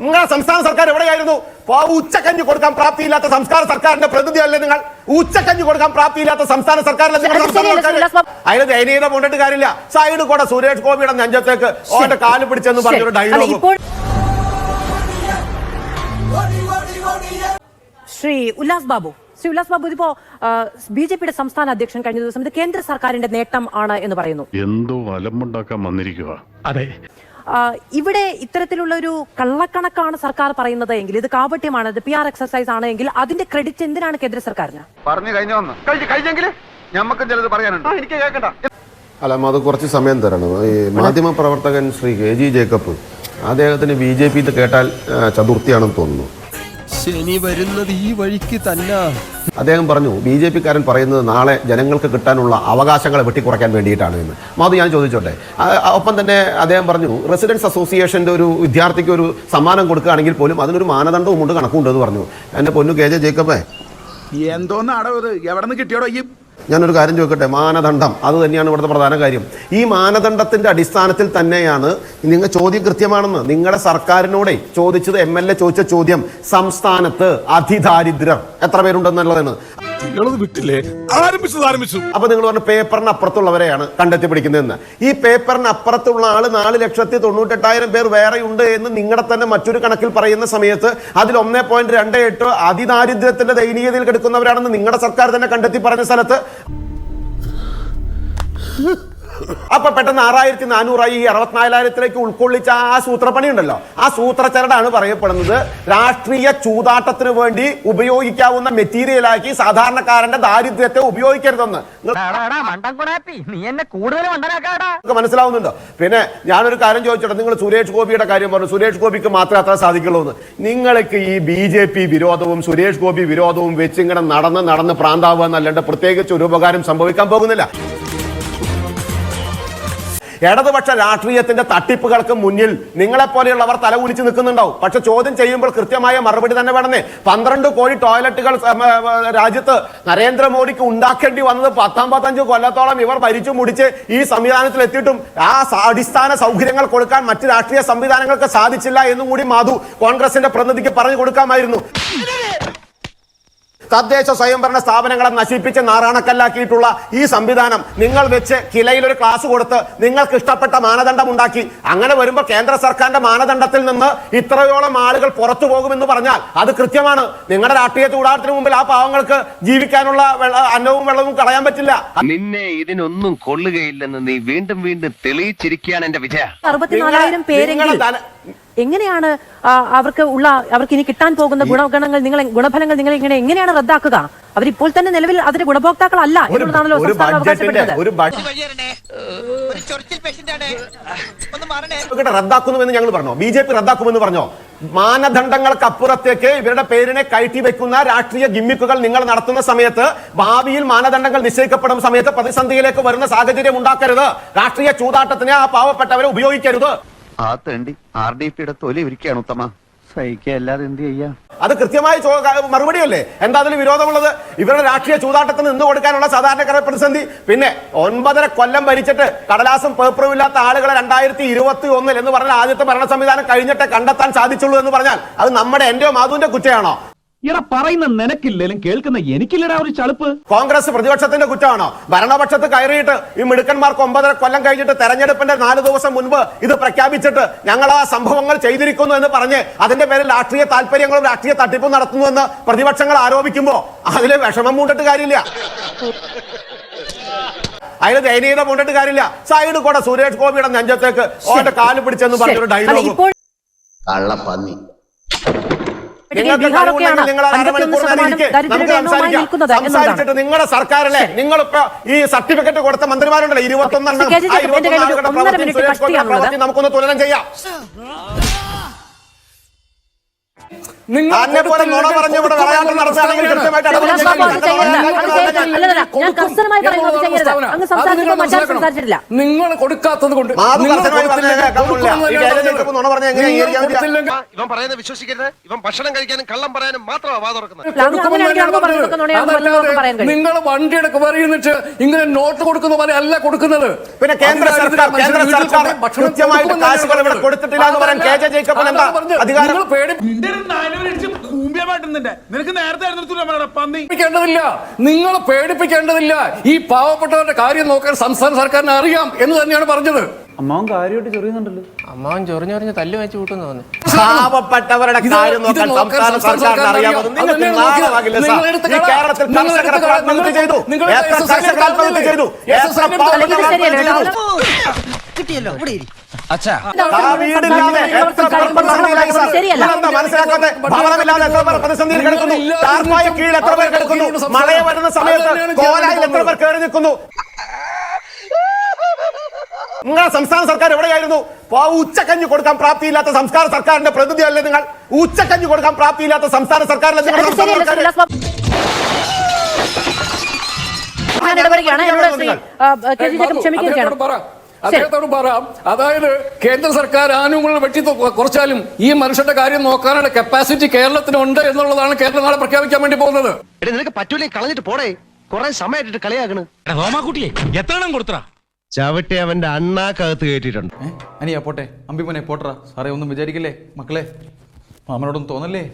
നിങ്ങളുടെ സംസ്ഥാന സർക്കാർ എവിടെയായിരുന്നു? ഉച്ചക്കഞ്ഞി കൊടുക്കാൻ പ്രാപ്തിയില്ലാത്ത സംസ്ഥാന സർക്കാരിന്റെ പ്രതിനിധിയല്ലേ നിങ്ങൾ? ഉച്ചക്കഞ്ഞി കൊടുക്കാൻ പ്രാപ്തിയില്ലാത്ത സംസ്ഥാന സർക്കാരിലെ അതിന് ദയനീയത കൊണ്ടിട്ട് കാര്യമില്ല. സൈഡ് കൂടെ സുരേഷ് ഗോപിയുടെ നെഞ്ചത്തേക്ക് ഓന്റെ കാല് പിടിച്ചെന്ന് പറഞ്ഞൊരു ഡയലോഗ്. ശ്രീ ഉല്ലാസ് ബാബു, ഇതിപ്പോ ബിജെപിയുടെ സംസ്ഥാന അധ്യക്ഷൻ കഴിഞ്ഞ ദിവസം ഇത് കേന്ദ്ര സർക്കാരിന്റെ നേട്ടം ആണ് എന്ന് പറയുന്നു. എന്തോ അലമ്പുണ്ടാക്കാൻ വന്നിരിക്കുക. അതെ, ഇവിടെ ഇത്തരത്തിലുള്ള ഒരു കള്ളക്കണക്കാണ് സർക്കാർ പറയുന്നത് എങ്കിൽ, ഇത് കാപട്യമാണ്, ഇത് PR എക്സർസൈസ് ആണ് എങ്കിൽ അതിന്റെ ക്രെഡിറ്റ് എന്തിനാണ് കേന്ദ്ര സർക്കാരിന്? പറഞ്ഞു കഴിഞ്ഞെങ്കിൽ ഞമ്മക്കും ചിലത് പറയാനുണ്ട്. എനിക്ക് കേൾക്കണ്ട. അല്ല, അത് കുറച്ച് സമയം തരണം. ഈ മാധ്യമ പ്രവർത്തകൻ ശ്രീ KG ജേക്കബ്, അദ്ദേഹത്തിന് BJP ഇത് കേട്ടാൽ ചതുർത്ഥിയാണെന്ന് തോന്നുന്നു. ശനി വരുന്നത് ഈ വഴിക്ക് തന്നെ. അദ്ദേഹം പറഞ്ഞു BJP-കാരൻ പറയുന്നത് നാളെ ജനങ്ങൾക്ക് കിട്ടാനുള്ള അവകാശങ്ങളെ വെട്ടിക്കുറയ്ക്കാൻ വേണ്ടിയിട്ടാണ് എന്ന്. അത് ഞാൻ ചോദിച്ചോട്ടെ. ഒപ്പം തന്നെ അദ്ദേഹം പറഞ്ഞു റെസിഡൻസ് അസോസിയേഷന്റെ ഒരു വിദ്യാർത്ഥിക്ക് ഒരു സമ്മാനം കൊടുക്കുകയാണെങ്കിൽ പോലും അതിനൊരു മാനദണ്ഡവും ഉണ്ട്, കണക്കുണ്ടെന്ന് പറഞ്ഞു. എൻ്റെ പൊന്നു KJ ജേക്കബേ, എന്തോന്നാടോ ഇത്? എവിടെ നിന്ന് കിട്ടിയോടോ ഈ? ഞാനൊരു കാര്യം ചോദിക്കട്ടെ, മാനദണ്ഡം അത് തന്നെയാണ് ഇവിടുത്തെ പ്രധാന കാര്യം. ഈ മാനദണ്ഡത്തിന്റെ അടിസ്ഥാനത്തിൽ തന്നെയാണ് നിങ്ങൾ ചോദ്യം കൃത്യമാണെന്ന് നിങ്ങളുടെ സർക്കാരിനോടെ ചോദിച്ചത്. MLA ചോദിച്ച ചോദ്യം സംസ്ഥാനത്ത് അതിദാരിദ്ര്യർ എത്ര പേരുണ്ടെന്നുള്ളതാണ്. അപ്പൊ നിങ്ങൾ പറഞ്ഞ പേപ്പറിന് അപ്പുറത്തുള്ളവരെയാണ് കണ്ടെത്തി പിടിക്കുന്നതെന്ന്. ഈ പേപ്പറിന് അപ്പുറത്തുള്ള ആള് 4,98,000 പേർ വേറെയുണ്ട് എന്ന് നിങ്ങളുടെ തന്നെ മറ്റൊരു കണക്കിൽ പറയുന്ന സമയത്ത് അതിൽ 1.28 അതിദാരിദ്ര്യത്തിന്റെ ദയനീയതയിൽ കിടക്കുന്നവരാണെന്ന് നിങ്ങളുടെ സർക്കാർ തന്നെ കണ്ടെത്തി പറഞ്ഞ സ്ഥലത്ത് അപ്പൊ പെട്ടെന്ന് 6,400 ഈ 64,000 ഉൾക്കൊള്ളിച്ച ആ സൂത്രപ്പണി ഉണ്ടല്ലോ, ആ സൂത്രച്ചരടാണ് പറയപ്പെടുന്നത് രാഷ്ട്രീയ ചൂതാട്ടത്തിന് വേണ്ടി ഉപയോഗിക്കാവുന്ന മെറ്റീരിയലാക്കി സാധാരണക്കാരന്റെ ദാരിദ്ര്യത്തെ ഉപയോഗിക്കരുതെന്ന്. മനസ്സിലാവുന്നുണ്ടോ? പിന്നെ ഞാനൊരു കാര്യം ചോദിച്ചോട്ടെ, നിങ്ങൾ സുരേഷ് ഗോപിയുടെ കാര്യം പറഞ്ഞു. സുരേഷ് ഗോപിക്ക് മാത്രമേ അത്ര സാധിക്കുള്ളൂ എന്ന്. നിങ്ങൾക്ക് ഈ BJP വിരോധവും സുരേഷ് ഗോപി വിരോധവും വെച്ചിങ്ങനെ നടന്ന് പ്രാന്താവുക എന്നല്ലാണ്ട് പ്രത്യേകിച്ച് ഒരു ഉപകാരം സംഭവിക്കാൻ പോകുന്നില്ല. ഇടതുപക്ഷ രാഷ്ട്രീയത്തിന്റെ തട്ടിപ്പുകൾക്ക് മുന്നിൽ നിങ്ങളെപ്പോലെയുള്ളവർ തലകുനിച്ച് നിൽക്കുന്നുണ്ടാവും. പക്ഷെ ചോദ്യം ചെയ്യുമ്പോൾ കൃത്യമായ മറുപടി തന്നെ വേണമെന്നേ. 12 കോടി ടോയ്ലറ്റുകൾ രാജ്യത്ത് നരേന്ദ്രമോദിക്ക് ഉണ്ടാക്കേണ്ടി വന്നത് 15 കൊല്ലത്തോളം ഇവർ ഭരിച്ചു മുടിച്ച് ഈ സംവിധാനത്തിൽ എത്തിയിട്ടും ആ അടിസ്ഥാന സൗകര്യങ്ങൾ കൊടുക്കാൻ മറ്റ് രാഷ്ട്രീയ സംവിധാനങ്ങൾക്ക് സാധിച്ചില്ല എന്നും കൂടി മാധു കോൺഗ്രസിന്റെ പ്രതിനിധിക്ക് പറഞ്ഞു കൊടുക്കാമായിരുന്നു. തദ്ദേശ സ്വയംഭരണ സ്ഥാപനങ്ങളെ നശിപ്പിച്ച് നാറാണക്കല്ലാക്കിയിട്ടുള്ള ഈ സംവിധാനം നിങ്ങൾ വെച്ച് കിലയിൽ ഒരു ക്ലാസ് കൊടുത്ത് നിങ്ങൾക്ക് ഇഷ്ടപ്പെട്ട മാനദണ്ഡം ഉണ്ടാക്കി. അങ്ങനെ വരുമ്പോൾ കേന്ദ്ര സർക്കാരിന്റെ മാനദണ്ഡത്തിൽ നിന്ന് ഇത്രയോളം ആളുകൾ പുറത്തു പോകുമെന്ന് പറഞ്ഞാൽ അത് കൃത്യമാണ്. നിങ്ങളുടെ രാഷ്ട്രീയ ചൂടാട്ടത്തിന് മുമ്പിൽ ആ പാവങ്ങൾക്ക് ജീവിക്കാനുള്ള അന്നവും വെള്ളവും കളയാൻ പറ്റില്ല. നിന്നെ ഇതിനൊന്നും കൊള്ളുകയില്ലെന്ന് നീ വീണ്ടും തെളിയിച്ചിരിക്കുകയാണ് എന്റെ വിജയ. 64,000 പേരെങ്കിൽ എങ്ങനെയാണ് അവർക്ക് ഇനി കിട്ടാൻ പോകുന്ന ഗുണഫലങ്ങൾ നിങ്ങൾ എങ്ങനെയാണ് റദ്ദാക്കുക? അവരിപ്പോൾ തന്നെ നിലവിൽ അതിന്റെ ഗുണഭോക്താക്കളല്ല എന്നുള്ളതാണല്ലോ സംസ്ഥാനം അവകാശപ്പെട്ടത്. റദ്ദാക്കുന്നുവെന്ന് ഞങ്ങൾ പറഞ്ഞോ? BJP റദ്ദാക്കുമെന്ന് പറഞ്ഞോ? മാനദണ്ഡങ്ങൾക്ക് അപ്പുറത്തേക്ക് ഇവരുടെ പേരിനെ കയറ്റി വെക്കുന്ന രാഷ്ട്രീയ ഗിമ്മിക്കുകൾ നിങ്ങൾ നടത്തുന്ന സമയത്ത് ഭാവിയിൽ മാനദണ്ഡങ്ങൾ നിശ്ചയിക്കപ്പെടുന്ന സമയത്ത് പ്രതിസന്ധിയിലേക്ക് വരുന്ന സാഹചര്യം ഉണ്ടാക്കരുത്. രാഷ്ട്രീയ ചൂതാട്ടത്തിനെ ആ പാവപ്പെട്ടവരെ ഉപയോഗിക്കരുത്. ആ തേണ്ടി RDPയുടെ തൊലി ഇരിക്കുകയാണ് ഉത്തമ. സഹിക്കല്ലാതെ എന്ത് ചെയ്യാ? അത് കൃത്യമായി മറുപടിയല്ലേ? എന്താ അതിൽ വിരോധമുള്ളത്? ഇവരുടെ രാഷ്ട്രീയ ചൂതാട്ടത്തിന് നിന്ന് കൊടുക്കാനുള്ള സാധാരണക്കാരുടെ പ്രതിസന്ധി. പിന്നെ 9.5 കൊല്ലം ഭരിച്ചിട്ട് കടലാസും പേപ്പറും ഇല്ലാത്ത ആളുകളെ 2021 എന്ന് പറഞ്ഞാൽ ആദ്യത്തെ ഭരണ സംവിധാനം കഴിഞ്ഞിട്ട് കണ്ടെത്താൻ സാധിച്ചുള്ളൂ എന്ന് പറഞ്ഞാൽ അത് നമ്മുടെ എന്റെയോ മാധുവിന്റെ കുറ്റമാണോ? ഇവിടെ പറയുന്ന നിനക്കില്ലേലും കേൾക്കുന്ന എനിക്കില്ലടാ ഒരു ചളുപ്പ്. കോൺഗ്രസ് പ്രതിപക്ഷത്തിന്റെ കുറ്റമാണോ? ഭരണപക്ഷത്ത് കയറിയിട്ട് ഈ മിടുക്കന്മാർക്ക് 9.5 കൊല്ലം കഴിഞ്ഞിട്ട് തെരഞ്ഞെടുപ്പിന്റെ 4 ദിവസം മുൻപ് ഇത് പ്രഖ്യാപിച്ചിട്ട് ഞങ്ങൾ ആ സംഭവങ്ങൾ ചെയ്തിരിക്കുന്നു എന്ന് പറഞ്ഞ് അതിന്റെ പേരിൽ രാഷ്ട്രീയ താല്പര്യങ്ങളും രാഷ്ട്രീയ തട്ടിപ്പും നടത്തുന്നുവെന്ന് പ്രതിപക്ഷങ്ങൾ ആരോപിക്കുമ്പോ അതിലെ വിഷമം മൂണ്ടിട്ട് കാര്യമില്ല, അതിന് ദയനീയത കൊണ്ടിട്ട് കാര്യമില്ല. സൈഡ് കൂടെ സുരേഷ് ഗോപിയുടെ നെഞ്ചത്തേക്ക് ഓന്റെ കാല് പിടിച്ചെന്ന് പറഞ്ഞൊരു ഡയലോഗ്. കള്ളപ്പന്നി. സംസാരിച്ചിട്ട് നിങ്ങളുടെ സർക്കാരിലെ നിങ്ങളിപ്പോ ഈ സർട്ടിഫിക്കറ്റ് കൊടുത്ത മന്ത്രിമാരുണ്ടല്ലോ 21 നമുക്കൊന്ന് തുലനം ചെയ്യാം. തന്നെ പോലെ നുണ പറഞ്ഞ് ഇവിടെ വിളയാട്ടം നടത്തുകയാണെങ്കിൽ കൃത്യമായിട്ട് ഇടപെടൽ വിലാസ് ബാബു അത് ചെയ്യരുത്. ചെയ്യണം. അത് ചെയ്യരുത്. അല്ലല്ല, ഞാൻ കർശനമായി പറയുന്നു അത് ചെയ്യരുത്. അങ്ങ് സംസാരിച്ചപ്പോൾ മറ്റാരും സംസാരിച്ചിട്ടില്ല. നിങ്ങൾ കൊടുക്കാത്തത് കൊണ്ട് മാധു കർശനമായി പറഞ്ഞാൽ കേൾക്കാനുള്ള ഈ വേല ജയിച്ചപ്പോൾ നുണ പറഞ്ഞാൽ എങ്ങനെ അംഗീകരിക്കാൻ പറ്റുക? ഇവൻ പറയുന്നത് വിശ്വസിക്കരുത്. ഇവൻ ഭക്ഷണം കഴിക്കാനും കള്ളം പറയാനും മാത്രമാണ് വാ തുറക്കുന്നത്. അങ്ങനെയാണെങ്കിൽ അങ്ങ് പറഞ്ഞതൊക്കെ നുണയാണെന്ന് വല്ലതും പറയാൻ കഴിയും. നിങ്ങൾ വണ്ടിയുടെ പറയുന്നിട്ട് ഇങ്ങനെ നോട്ട് കൊടുക്കുന്ന പോലെ അല്ല കൊടുക്കുന്നത്. പിന്നെ കേന്ദ്ര സർക്കാർ കൃത്യമായിട്ട് കാശുകൾ ഇവിടെ കൊടുത്തിട്ടില്ല എന്ന് പറയാൻ കെ ജെ ജേക്കബിന് എന്താ അധികാരം? നിനക്ക് നേരത്തെ പേടിപ്പിക്കേണ്ടതില്ല, നിങ്ങൾ പേടിപ്പിക്കേണ്ടതില്ല. ഈ പാവപ്പെട്ടവരുടെ കാര്യം നോക്കാൻ സംസ്ഥാന സർക്കാരിന് അറിയാം എന്ന് തന്നെയാണ് പറഞ്ഞത്. അമ്മാവൻ കാര്യമായിട്ട് ചെറിയുന്നുണ്ടല്ലോ. അമ്മാവൻ ചൊറിഞ്ഞൊറിഞ്ഞ് തല്ലു വെച്ച് കൂട്ടുന്നു തോന്നുന്നു. പാവപ്പെട്ടവരുടെ കാര്യം നോക്കാൻ സംസ്ഥാന സർക്കാരിന് അറിയാമെന്ന് നിങ്ങൾക്ക് നാണമാകില്ല സാർ. ഈ കേരളത്തിൽ കർഷകരെ ആത്മഹത്യ ചെയ്തു, എത്ര കർഷകർ ആത്മഹത്യ ചെയ്തു, എത്ര പാവപ്പെട്ടവർ ആത്മഹത്യ ചെയ്തു. വീടില്ലാതെ എത്ര പേർ പ്രതിസന്ധിയിലായി സാർ. നിങ്ങളെന്താ മനസ്സിലാക്കാതെ? ഭവനമില്ലാതെ എത്ര പേർ പ്രതിസന്ധിയിൽ കിടക്കുന്നു, ടാർപ്പായ കീഴിൽ എത്ര പേർ കിടക്കുന്നു, മഴ വരുന്ന സമയത്ത് കോലായിൽ എത്ര പേർ കയറി നിൽക്കുന്നു. നിങ്ങളുടെ സംസ്ഥാന സർക്കാർ എവിടെയായിരുന്നു? ഉച്ചക്കഞ്ഞി കൊടുക്കാൻ പ്രാപ്തിയില്ലാത്ത സംസ്ഥാന സർക്കാരിന്റെ പ്രതിനിധിയല്ലേ നിങ്ങൾ? ഉച്ചക്കഞ്ഞി കൊടുക്കാൻ പ്രാപ്തിയില്ലാത്ത സംസ്ഥാന സർക്കാരിലെ നിങ്ങളുടെ സംസ്ഥാന സർക്കാർ. ഞാൻ ഇടപെടുകയാണ്. എന്നോട് ശ്രീ കെ ജി ജേക്കബ് ക്ഷമിക്കുകയും ചെയ്യണം. അദ്ദേഹത്തോട് പറയാം, അതായത് കേന്ദ്ര സർക്കാർ ആനുകൂല്യങ്ങൾ വെട്ടി കുറച്ചാലും ഈ മനുഷ്യന്റെ കാര്യം നോക്കാനുള്ള കപ്പാസിറ്റി കേരളത്തിനുണ്ട് എന്നുള്ളതാണ് കേരളം നാളെ പ്രഖ്യാപിക്കാൻ വേണ്ടി പോകുന്നത്. നിനക്ക് പറ്റൂലേ കളഞ്ഞിട്ട് പോടേ. കുറെ സമയമായിട്ട് കളിയാക്കണ്. എത്രണ്ണം കൊടുത്തറ ചവിട്ടി അവന്റെ അണ്ണാക്കകത്ത് കയറ്റിയിട്ടുണ്ട്. അനിയാ പോട്ടെ, അമ്പിമോനെ പോട്ടറാ. സാറേ ഒന്നും വിചാരിക്കില്ലേ മക്കളെ, മാമനോടൊന്നും തോന്നല്ലേ?